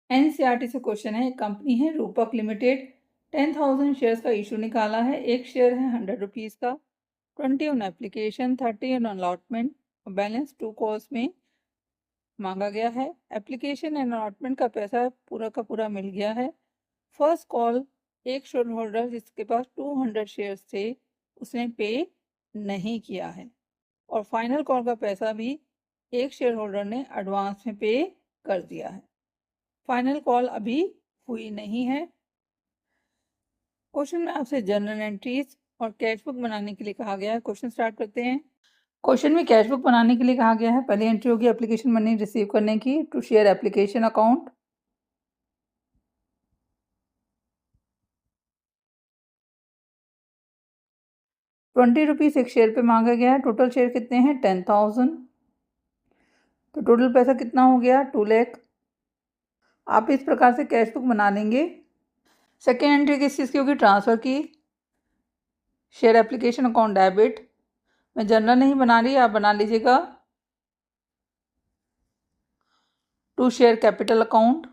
NCERT से question है, एक कंपनी है रूपक लिमिटेड, 10,000 शेयर्स का इशू निकाला है। एक शेयर है 100 रुपीज़ का, 20 on application, 30 on allotment, balance 2 calls में मांगा गया है। एप्लीकेशन एंड अलॉटमेंट का पैसा पूरा का पूरा मिल गया है। फर्स्ट कॉल एक शेयर होल्डर जिसके पास 200 शेयर्स थे उसने पे नहीं किया है, और फाइनल कॉल का पैसा भी एक शेयर होल्डर ने एडवांस में पे कर दिया है। फाइनल कॉल अभी हुई नहीं है। क्वेश्चन में आपसे जनरल एंट्रीज और कैश बुक बनाने के लिए कहा गया है। क्वेश्चन स्टार्ट करते हैं। क्वेश्चन में कैश बुक बनाने के लिए कहा गया है। पहली एंट्री होगी एप्लीकेशन मनी रिसीव करने की, टू शेयर एप्लीकेशन अकाउंट। ₹20 एक शेयर पे मांगा गया है। टोटल शेयर कितने हैं? 10,000। तो टोटल पैसा कितना हो गया? 2 लाख। आप इस प्रकार से कैश बुक बना लेंगे। सेकेंड एंट्री किस चीज़ की होगी? ट्रांसफ़र की। Share application account debit. मैं जनरल नहीं बना रही, आप बना लीजिएगा। To share capital account.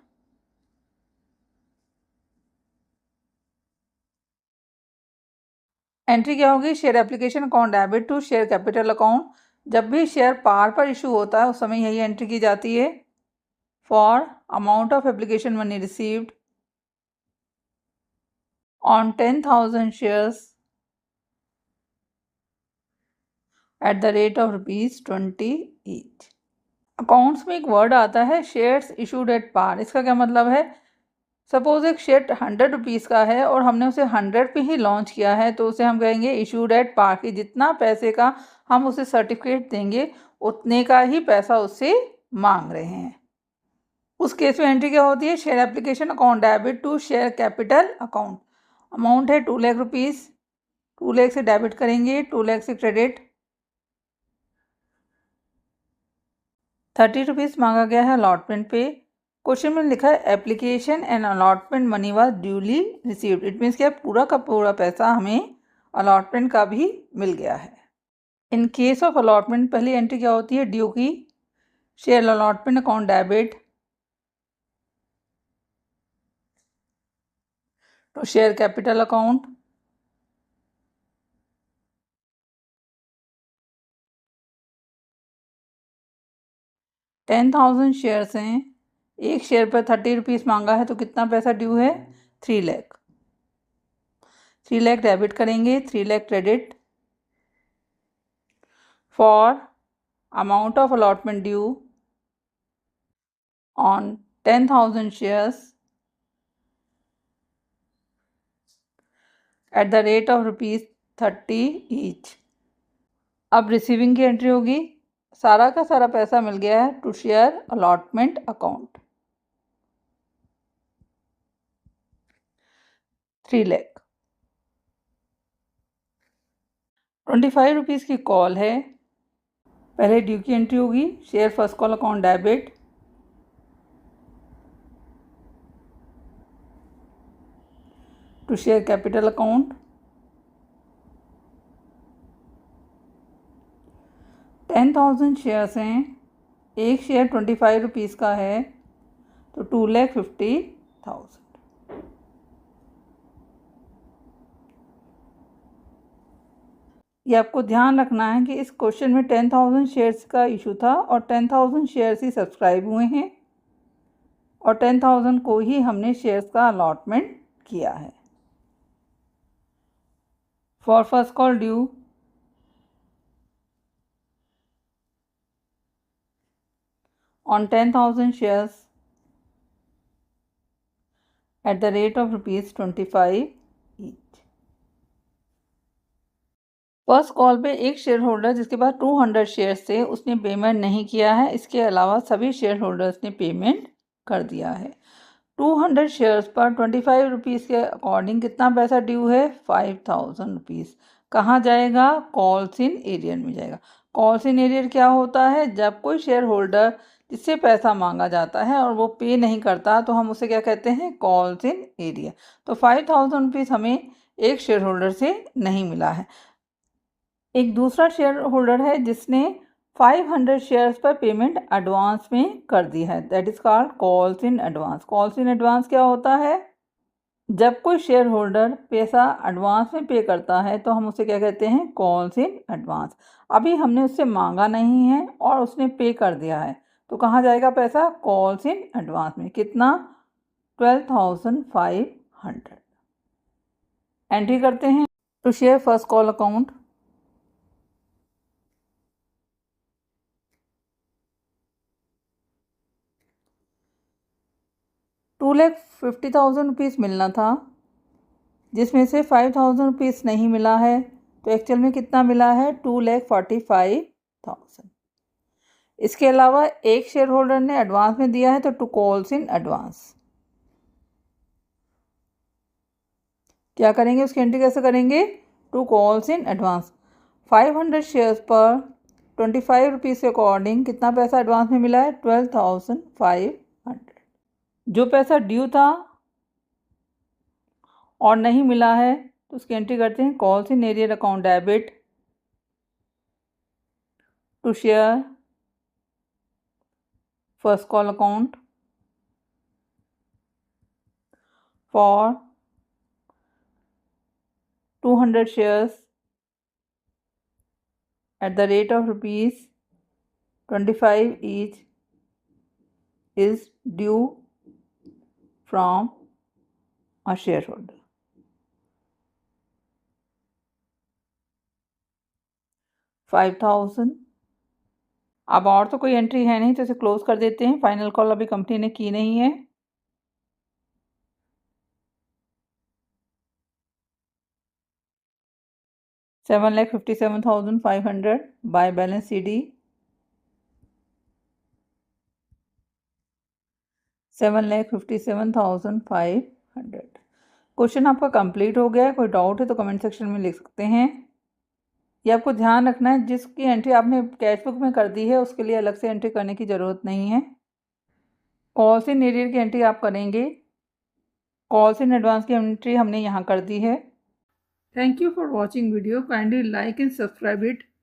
Entry क्या होगी? Share application account debit to share capital account. जब भी शेयर पार पर इशू होता है उस समय यही एंट्री की जाती है। For amount of application money received on 10,000 shares at the rate of ₹20 each. Accounts में एक वर्ड आता है शेयर्स इशूड एट पार। इसका क्या मतलब है? सपोज एक शेयर 100 रुपीज़ का है और हमने उसे 100 पे ही लॉन्च किया है, तो उसे हम कहेंगे इशूड एट पार, कि जितना पैसे का हम उसे सर्टिफिकेट देंगे उतने का ही पैसा उससे मांग रहे हैं। उस केस में एंट्री क्या होती है? Share application account debit to share capital account. Amount है 2 लाख रुपीज़, 2 लाख से डेबिट करेंगे, 2 लाख से क्रेडिट। 30 रुपीज़ मांगा गया है अलॉटमेंट पे। क्वेश्चन में लिखा है application and allotment money was duly received. It means क्या? पूरा का पूरा पैसा हमें अलॉटमेंट का भी मिल गया है। इन केस ऑफ अलॉटमेंट पहली एंट्री क्या होती है? ड्यू की। Share allotment account debit to share capital account. $10,000 shares हैं, एक शेयर पर 30 रुपीज़ मांगा है, तो कितना पैसा ड्यू है? 3 लाख। 3 लाख डेबिट करेंगे, 3 lakh credit. For amount of allotment due on 10,000 shares at the rate of ₹30 each. अब रिसीविंग की एंट्री होगी। सारा का सारा पैसा मिल गया है to share allotment account, 3 lakh. 25 rupees की कॉल है। पहले ड्यू की एंट्री होगी। Share first call account debit to share capital account. 10,000 shares हैं, एक शेयर 25 रुपीज़ का है, तो 2,50,000। ये आपको ध्यान रखना है कि इस क्वेश्चन में 10,000 शेयर्स का इशू था और 10,000 शेयर्स ही सब्सक्राइब हुए हैं और 10,000 को ही हमने शेयर्स का अलॉटमेंट किया है। For first call due on 10,000 shares at the rate of ₹25 each। First call पे एक शेयर होल्डर जिसके पास 200 शेयर्स थे उसने पेमेंट नहीं किया है। इसके अलावा सभी शेयर होल्डर्स ने पेमेंट कर दिया है। 200 शेयर्स पर 25 रुपीज़ के अकॉर्डिंग कितना पैसा ड्यू है? 5,000 रुपीज़। कहाँ जाएगा? कॉल्स इन एरियर में जाएगा। कॉल्स इन एरियर क्या होता है? जब कोई शेयर होल्डर जिससे पैसा मांगा जाता है और वो पे नहीं करता तो हम उसे क्या कहते हैं? Calls in arrear. तो 5,000 रुपीज़ हमें एक शेयर होल्डर से नहीं मिला है। एक दूसरा शेयर होल्डर है जिसने 500 शेयर्स पर पेमेंट एडवांस में कर दी है, that is called calls in advance. Calls in advance क्या होता है? जब कोई शेयर होल्डर पैसा एडवांस में पे करता है तो हम उसे क्या कहते हैं? Calls in advance. अभी हमने उससे मांगा नहीं है और उसने पे कर दिया है, तो कहाँ जाएगा पैसा? कॉल्स इन एडवांस में। कितना? 12,500। एंट्री करते हैं। To share first call account, ₹2,50,000 मिलना था, जिसमें से 5,000 रुपीज़ नहीं मिला है, तो एक्चुअल में कितना मिला है? 2,45,000। इसके अलावा एक शेयर होल्डर ने एडवांस में दिया है, तो टू कॉल्स इन एडवांस क्या करेंगे? उसकी एंट्री कैसे करेंगे? To calls in advance. 500 shares पर 25 रुपीज़ के अकॉर्डिंग कितना पैसा एडवांस में मिला है? 12,500। जो पैसा ड्यू था और नहीं मिला है, तो उसकी एंट्री करते हैं। Calls in arrear account debit to share first call account for 200 shares at the rate of ₹25 each is due from a shareholder. 5,000। अब और तो कोई एंट्री है नहीं, तो इसे क्लोज कर देते हैं। फाइनल कॉल अभी कंपनी ने की नहीं है। $7,57,500 बाय बैलेंस CD 7,57,500। क्वेश्चन आपका कंप्लीट हो गया है। कोई डाउट है तो कमेंट सेक्शन में लिख सकते हैं। ये आपको ध्यान रखना है, जिसकी एंट्री आपने कैश बुक में कर दी है उसके लिए अलग से एंट्री करने की ज़रूरत नहीं है। कॉल्स इन एरियर की एंट्री आप करेंगे। कॉल्स इन एडवांस की एंट्री हमने यहाँ कर दी है। Thank you for watching video. Kindly like and subscribe it.